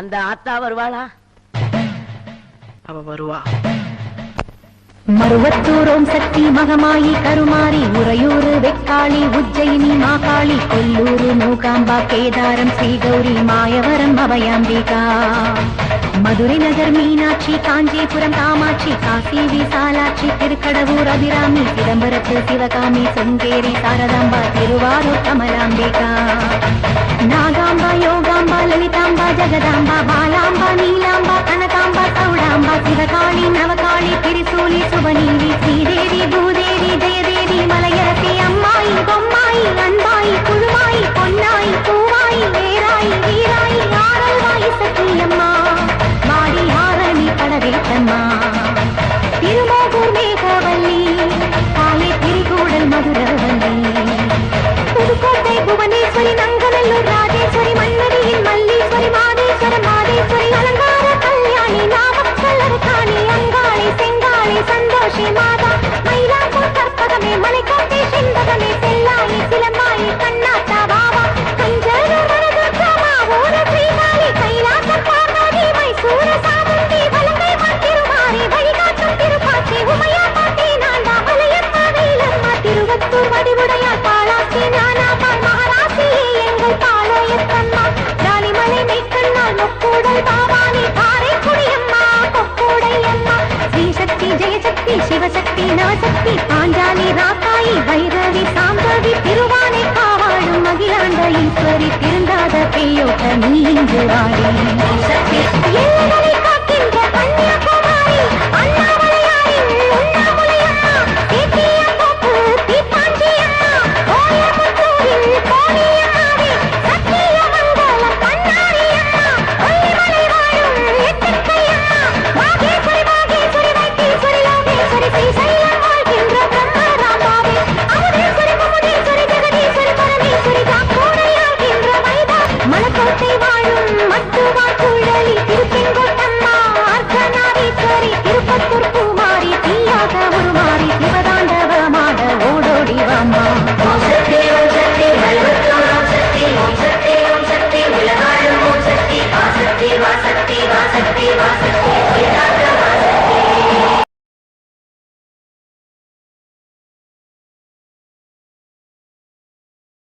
அந்த ஆத்தா வருவாளா? அவ வருவா. மருவத்தூரோம் சக்தி மகமாயி கருமாரி உறையூரு வெக்காளி உஜ்ஜயினி மாகாளி கொல்லூரு மூகாம்பா கேதாரம் ஸ்ரீகௌரி மாயவரம் அபயாம்பிகா மதுரை நகர் மீனாட்சி காஞ்சிபுரம் காமாட்சி காசி விசாலாட்சி திருக்கடவூர் அபிராமி சிதம்பரத்து சிவகாமி சுங்கேரி சாரதாம்பா திருவாரூர் கமலாம்பிகா நாகாம்பா யோகாம்பா லலிதாம்பா ஜெகதாம்பா பாலாம்பா நீலாம்பா கனகாம்பா சௌடாம்பா சிவகாளி நவகாளி திரிசூலி சுபநீதி ஸ்ரீதேவி பூதேவி ஜெயதேவி மலையரசி அம்மாயி பொம்மாயி அன்பாயி குழுவாயி பொன்னாயி பூவாயி வேராயி வீராயி ஆரல்வாயி சத்தியம்மா மாடி ஆரணி படவேட்டம்மா திருமோகூர் மேகவல்லி காலே திரிகூடல் மதுரவல்லி புதுக்கோட்டை புவனேஸ்வரி நங்கநல்லூர் ராஜேஸ்வரி மன்னடியின் மல்லீஸ்வரி மாதேஸ்வரம் மாதேஸ்வரி அலங்கார கல்யாணி நாமக்கல்லர் காணி அங்காளி செங்காளி சந்தோஷி மாதா மயிலாப்பூர் கற்பகமே மலைக்கோட்டை செண்பகமே செல்லாயி சிலம்பாயி கண்ணாத்தா பாபா கஞ்சரூர் வரதுர்கமா ஊர ஸ்ரீகாளி கைலாச பார்வதி மைசூர சாமுண்டி வலங்கை திருமாரி வழிகாட்டும் திருப்பாச்சி உமையா பாட்டி நான்தா மலையப்பா வேலம்மா திருவத்தூர் வடிவுடையார் பாலாசி நானாமா மகாராசியே எங்கள் பாளையத்தம்மா தாலிமலை மெய்க்கண்ணால் முக்கூடல் பாவானி காரைக்குடியம்மா கொக்கூடையம்மா ஸ்ரீசக்தி ஜெயசக்தி சிவசக்தி நவசக்தி பாஞ்சாலி ராக்காயி வைரவி சாம்பவி திருவானை காவாழும் அகிலாண்ட ஈஸ்வரி திருந்தாத பெய்யோட்ட நீ இங்கு வாடி